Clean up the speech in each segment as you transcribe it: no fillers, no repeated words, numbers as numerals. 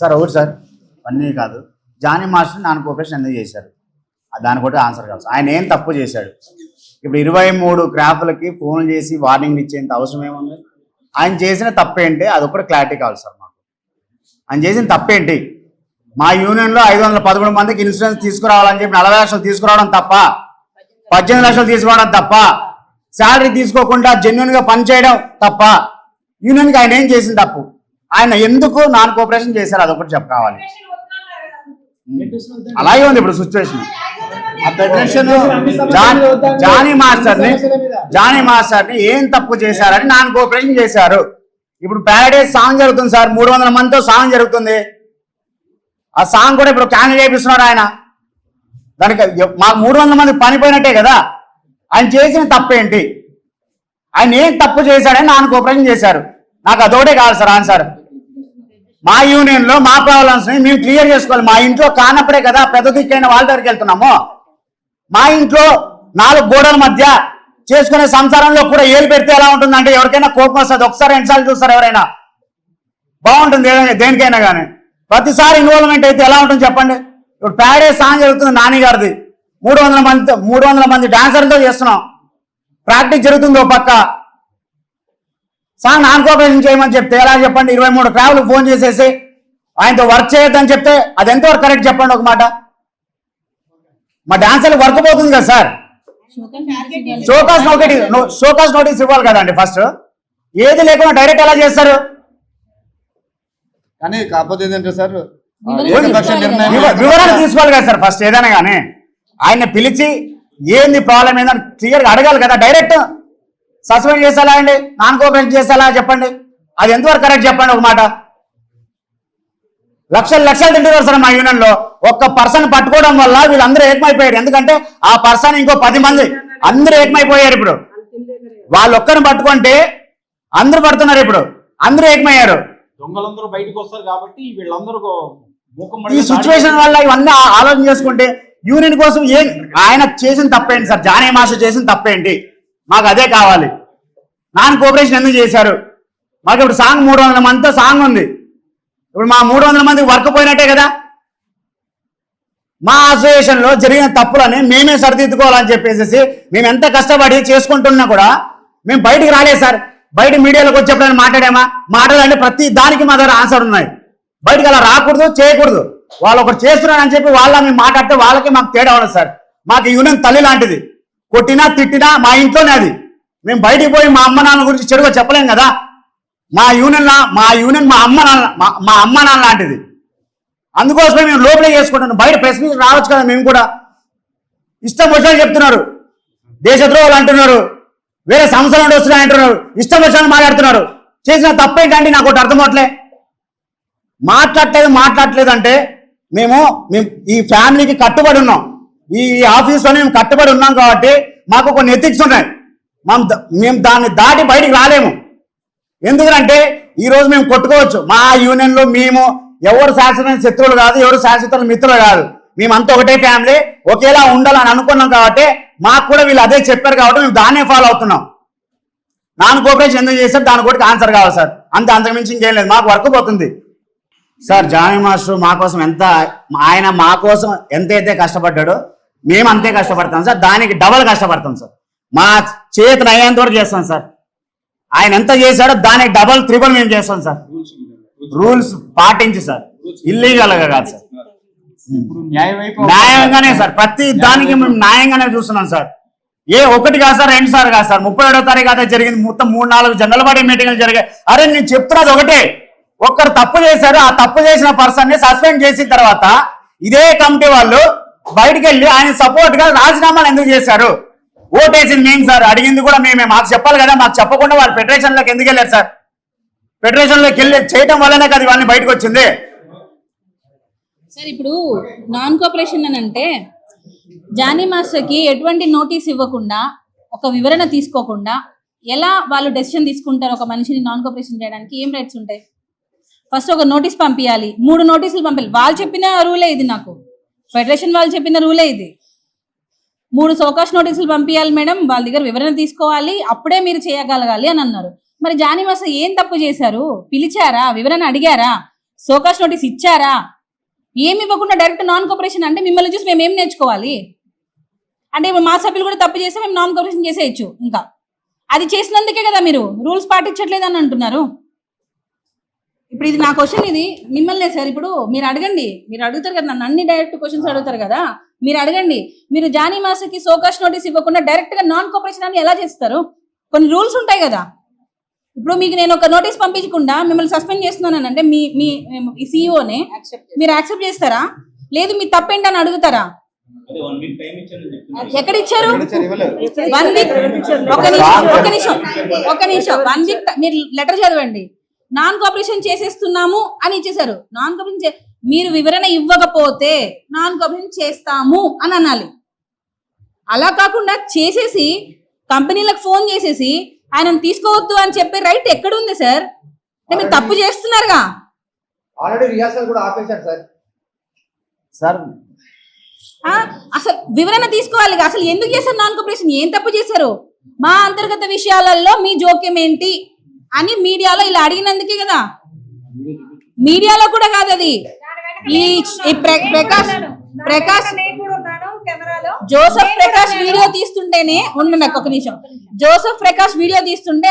Sir ఒకటి sir అన్నీ కాదు, జానీ మాస్టర్ నాన్ కోఆపరేషన్ ఎందుకు చేశారు దాని కూడా ఆన్సర్ కాదు. ఆయన ఏం తప్పు చేశాడు? ఇప్పుడు 23 క్రాఫ్లకి ఫోన్ చేసి వార్నింగ్ ఇచ్చేంత అవసరం ఏముంది? ఆయన చేసిన తప్పేంటి అదొకటి క్లారిటీ కావాలి సార్ మాకు. ఆయన చేసిన తప్పేంటి? మా యూనియన్లో 513 మందికి ఇన్సూరెన్స్ తీసుకురావాలని చెప్పి 40 లక్షలు తీసుకురావడం తప్ప, 18 లక్షలు తీసుకోవడం తప్ప, శాలరీ తీసుకోకుండా జెన్యున్గా పనిచేయడం తప్ప, యూనియన్కి ఆయన ఏం చేసిన తప్పు? ఆయన ఎందుకు నాన్ కోఆపరేషన్ చేశారు అదొకటి కావాలి. అలాగే ఉంది ఇప్పుడు సిచ్యువేషన్. జానీ మాస్టర్ని ఏం తప్పు చేశారని నాన్ కోఆపరేషన్ చేశారు. ఇప్పుడు ప్యారడైజ్ సాంగ్ జరుగుతుంది సార్, 300 మందితో సాంగ్ జరుగుతుంది. ఆ సాంగ్ కూడా ఇప్పుడు క్యాన్సిల్ చేపిస్తున్నాడు ఆయన. దానికి మాకు 300 మంది పనిపోయినట్టే కదా. ఆయన చేసిన తప్పేంటి? ఆయన ఏం తప్పు చేశాడని నాన్ కోఆపరేషన్ చేశారు. నాకు అదొకటే కావాలి సార్ ఆన్సర్. మా యూనియన్లో మా ప్రాబ్లమ్స్ని మేము క్లియర్ చేసుకోవాలి. మా ఇంట్లో కానప్పుడే కదా పెద్ద దిక్కైన వాళ్ళ దగ్గరికి వెళ్తున్నాము. మా ఇంట్లో 4 గోడల మధ్య చేసుకునే సంసారంలో కూడా ఏలు పెడితే ఎలా ఉంటుందంటే ఎవరికైనా కోపం వస్తుంది. ఒకసారి 2 సార్లు చూస్తారు ఎవరైనా, బాగుంటుంది దేనికైనా కానీ. ప్రతిసారి ఇన్వాల్వ్మెంట్ అయితే ఎలా ఉంటుంది చెప్పండి. ఇప్పుడు ప్యారడైజ్ సాంగ్ జరుగుతుంది నాని గారిది, 300 మంది డాన్సర్లతో చేస్తున్నాం. ప్రాక్టీస్ జరుగుతుంది ఓ పక్క, సాంగ్ నాన్ కోఆపరేషన్ చేయమని చెప్తే ఎలా చెప్పండి? 23 క్రాఫ్ట్లు ఫోన్ చేసేసి ఆయనతో వర్క్ చేయొద్దని చెప్తే అది ఎంతవరకు కరెక్ట్ చెప్పండి ఒక మాట. మా డాన్సర్లు వర్క్ పోతుంది కదా సార్. షోకాస్ నోటీస్ ఇవ్వాలి కదండి ఫస్ట్. ఏది లేకుండా డైరెక్ట్ ఎలా చేస్తారు? కానీ కాకపోతే ఏంటంటే సార్ వివరణ తీసుకోవాలి కదా సార్ ఫస్ట్. ఏదైనా కానీ ఆయన పిలిచి ఏంది ప్రాబ్లం ఏందని క్లియర్గా అడగాలి కదా. డైరెక్ట్ సస్పెండ్ చేసేలా అండి, నాన్ కోఆపరేషన్ చేసేలా చెప్పండి. అది ఎంతవరకు కరెక్ట్ చెప్పండి ఒక మాట. లక్షలు తింటున్నారు సార్ మా యూనియన్లో. ఒక్క పర్సన్ పట్టుకోవడం వల్ల వీళ్ళందరూ ఏకమైపోయారు. ఎందుకంటే ఆ పర్సన్ ఇంకో 10 మంది అందరూ ఏకమైపోయారు. ఇప్పుడు వాళ్ళు ఒక్కరిని పట్టుకుంటే అందరూ పడుతున్నారు. ఇప్పుడు అందరూ ఏకమయ్యారు. దొంగలందరూ బయటకు వస్తారు కాబట్టి వీళ్ళందరూ ఈ సిచ్యువేషన్ వల్ల ఇవన్నీ ఆలోచన చేసుకుంటే యూనియన్ కోసం ఏం ఆయన చేసిన తప్పేంటి సార్? జానీ మాస్టర్ చేసిన తప్పేంటి? మాకు అదే కావాలి. నాన్ కోఆపరేషన్ ఎందుకు చేశారు? మాకు ఇప్పుడు సాంగ్ 300 మందితో సాంగ్ ఉంది. ఇప్పుడు మా 300 మందికి వర్క్ పోయినట్టే కదా. మా అసోసియేషన్లో జరిగిన తప్పులని మేమే సరిదిద్దుకోవాలని చెప్పేసి మేము ఎంత కష్టపడి చేసుకుంటున్నా కూడా మేము బయటికి రాలేదు సార్. బయట మీడియాలోకి వచ్చేప్పుడైనా మాట్లాడాలంటే ప్రతి దానికి మా దగ్గర ఆన్సర్ ఉన్నాయి. బయటకు అలా రాకూడదు, చేయకూడదు. వాళ్ళు ఒకటి చేస్తున్నారని చెప్పి మేము మాట్లాడితే వాళ్ళకి మాకు తేడా ఉండదు సార్. మాకు యూనియన్ తల్లి లాంటిది. కొట్టినా తిట్టినా మా ఇంట్లోనే అది. మేము బయటికి పోయి మా అమ్మ నాన్న గురించి చెడుగా చెప్పలేం కదా. మా యూనియన్ మా అమ్మ నాన్న లాంటిది. అందుకోసమే మేము లోపలే చేసుకుంటున్నాం. బయట ప్రెస్ మీట్ రావచ్చు కదా. మేము కూడా ఇష్టం వచ్చినట్టు చెప్తున్నారు, దేశద్రోహాలు అంటున్నారు, వేరే సంస్థల నుండి వస్తున్నాయి అంటున్నారు, ఇష్టం వచ్చినట్టు మాట్లాడుతున్నారు. చేసిన తప్పేంటండి నాకు ఒకటి అర్థం అవట్లే. మాట్లాడలేదు అంటే మేము ఈ ఫ్యామిలీకి కట్టుబడి ఉన్నాం. ఈ ఆఫీస్లోనే మేము కట్టుబడి ఉన్నాం కాబట్టి మాకు కొన్ని ఎథిక్స్ ఉన్నాయి. మేము దాన్ని దాటి బయటికి రాలేము. ఎందుకంటే ఈరోజు మేము కొట్టుకోవచ్చు. మా యూనియన్లో మేము ఎవరు శాశ్వతమైన శత్రువులు కాదు, ఎవరు శాశ్వత మిత్రులు కాదు. మేమంతా ఒకటే ఫ్యామిలీ, ఒకేలా ఉండాలని అనుకున్నాం కాబట్టి మాకు కూడా వీళ్ళు అదే చెప్పారు కాబట్టి మేము దాన్నే ఫాలో అవుతున్నాం. నాన్ కోఆపరేషన్ ఎందుకు చేశారు దాని కూడా ఆన్సర్ కావాలి సార్. అంతకుమించి ఇంకేం లేదు. మాకు వర్క్ పోతుంది సార్. జానీ మాస్టర్ మా కోసం ఆయన మా కోసం ఎంతైతే కష్టపడ్డాడో మేము అంతే కష్టపడతాం సార్. దానికి డబల్ కష్టపడతాం సార్. మా చేతిని అయ్యేంత వరకు చేస్తాం సార్. ఆయన ఎంత చేశాడో దానికి డబల్ త్రిబుల్ మేము చేస్తాం సార్. రూల్స్ పాటించి సార్, ఇల్లీగల్గా కాదు సార్. న్యాయంగానే సార్. ప్రతి దానికి మేము న్యాయంగానే చూస్తున్నాం సార్. ఒకటి కాదు సార్, 2 సార్లు కాదు సార్. 37వ తారీఖు అయితే జరిగింది. మొత్తం 3-4 జనరల్ బాడీ మీటింగ్లు జరిగాయి. అరే నేను చెప్తున్నది ఒకటే, ఒక్కరు తప్పు చేశారు. ఆ తప్పు చేసిన పర్సన్ ని సస్పెండ్ చేసిన తర్వాత ఇదే కమిటీ వాళ్ళు బయటకు వెళ్ళి ఆయన సపోర్ట్ గా రాజీనామాలు ఎందుకు చేశారు? ఓటేసింది మేము సార్, అడిగింది కూడా మేమే. మాకు చెప్పాలి కదా. మాకు చెప్పకుండా వాళ్ళు ఫెడరేషన్లోకి ఎందుకు వెళ్ళారు సార్? ఫెడరేషన్లోకి వెళ్ళి చేయటం వల్లనే కదా ఇవన్నీ బయటకు వచ్చింది సార్. ఇప్పుడు నాన్ కోఆపరేషన్ అని అంటే జానీ మాస్టర్కి ఎటువంటి నోటీస్ ఇవ్వకుండా, ఒక వివరణ తీసుకోకుండా ఎలా వాళ్ళు డెసిషన్ తీసుకుంటారు? ఒక మనిషిని నాన్ కోఆపరేషన్ చేయడానికి ఏం రైట్స్ ఉంటాయి? ఫస్ట్ ఒక నోటీస్ పంపించాలి, 3 నోటీసులు పంపించాలి. వాళ్ళు చెప్పిన రూలే ఇది, నాకు ఫెడరేషన్ వాళ్ళు చెప్పిన రూలే ఇది. 3 సోకాష్ నోటీసులు పంపించాలి మేడం, వాళ్ళ దగ్గర వివరణ తీసుకోవాలి, అప్పుడే మీరు చేయగలగాలి అని అన్నారు. మరి జానీ మాస్టర్ ఏం తప్పు చేశారు? పిలిచారా? వివరణ అడిగారా? సోకాస్ నోటీస్ ఇచ్చారా? ఏమి ఇవ్వకుండా డైరెక్ట్ నాన్ కోఆపరేషన్ అంటే మిమ్మల్ని చూసి మేము ఏం నేర్చుకోవాలి? అంటే ఇప్పుడు మా సభ్యులు కూడా తప్పు చేస్తే మేము నాన్ కోఆపరేషన్ చేసేయచ్చు. ఇంకా అది చేసినందుకే కదా మీరు రూల్స్ పాటించట్లేదు అని అంటున్నారు. ఇప్పుడు ఇది నా క్వశ్చన్, ఇది మిమ్మల్నే సార్. ఇప్పుడు మీరు అడగండి, మీరు అడుగుతారు కదా నన్ను, అన్ని డైరెక్ట్ క్వశ్చన్స్ అడుగుతారు కదా, మీరు అడగండి. మీరు జానీ మాస్కి సోకాస్ నోటీస్ ఇవ్వకుండా డైరెక్ట్ గా నాన్ కోఆపరేషన్ అని ఎలా చేస్తారు? కొన్ని రూల్స్ ఉంటాయి కదా. ఇప్పుడు మీకు నేను ఒక నోటీస్ పంపించకుండా మిమ్మల్ని సస్పెండ్ చేస్తున్నాను అంటే మీ సిఇఓనే మీరు యాక్సెప్ట్ చేస్తారా? లేదు మీ తప్పేంటని అడుగుతారా? ఎక్కడ ఇచ్చారు? 1 వీక్. ఒక నిమిషం 1 వీక్ మీరు లెటర్ చదవండి. నాన్ కోఆపరేషన్ చేసేస్తున్నాము అని ఇచ్చేసారు. నాన్ కోఆపరేషన్ మీరు వివరణ ఇవ్వకపోతే నాన్ కోఆపరేషన్ చేస్తాము అని అనాలి. అలా కాకుండా చేసేసి కంపెనీలకు ఫోన్ చేసేసి ఆయన తీసుకోవద్దు అని చెప్పే రైట్ ఎక్కడుంది సార్? అంటే మీరు తప్పు చేస్తున్నారుగా. ఆల్రెడీ రిహార్సల్ కూడా ఆపేశారు సార్. సార్ అసలు వివరణ తీసుకోవాలి. అసలు ఎందుకు చేశారు నాన్ కోఆపరేషన్? ఏం తప్పు చేశారు? మా అంతర్గత విషయాలలో మీ జోక్యం ఏంటి అని మీడియాలో ఇలా అడిగినందుకే కదా. మీడియాలో కూడా కాదు అది. ఈ ప్రకాష్ జోసెఫ్ ప్రకాష్ వీడియో తీస్తుంటేనే ఉండండి ఒక నిమిషం. జోసెఫ్ ప్రకాష్ వీడియో తీస్తుంటే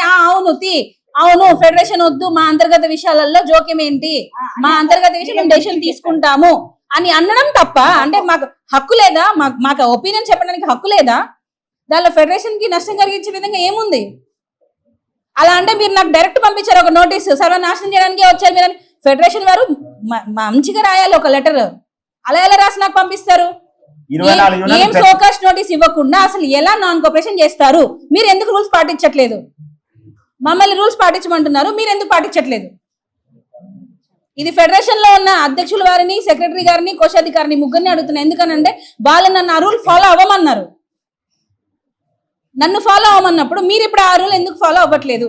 అవును ఫెడరేషన్ వద్దు, మా అంతర్గత విషయాలలో జోక్యం ఏంటి, మా అంతర్గత విషయం మేము డెసిషన్ తీసుకుంటాము అని అనడం తప్ప అంటే మాకు హక్కు లేదా? మాకు ఒపీనియన్ చెప్పడానికి హక్కు లేదా? దానిలో ఫెడరేషన్ కి నష్టం కలిగించే విధంగా ఏముంది? అలా అంటే మీరు నాకు డైరెక్ట్ పంపించారు ఒక నోటీస్, సర్వనాశనం చేయడానికే వచ్చారు మీరు. ఫెడరేషన్ వారు మంచిగా రాయాలి ఒక లెటర్, అలా ఎలా రాసి నాకు పంపిస్తారు? ఏం సోకాస్ నోటీస్ ఇవ్వకుండా అసలు ఎలా నాన్ కోఆపరేషన్ చేస్తారు? మీరు ఎందుకు రూల్స్ పాటించట్లేదు? మమ్మల్ని రూల్స్ పాటించమంటున్నారు, మీరు ఎందుకు పాటించట్లేదు? ఇది ఫెడరేషన్ లో ఉన్న అధ్యక్షుల వారిని, సెక్రటరీ గారిని, కోశాధికారిని ముగ్గురిని అడుగుతున్నా. ఎందుకనంటే వాళ్ళు నన్ను ఆ రూల్ ఫాలో అవ్వమన్నారు. నన్ను ఫాలో అవ్వమన్నప్పుడు మీరు ఇప్పుడు ఆ రూల్ ఎందుకు ఫాలో అవ్వట్లేదు?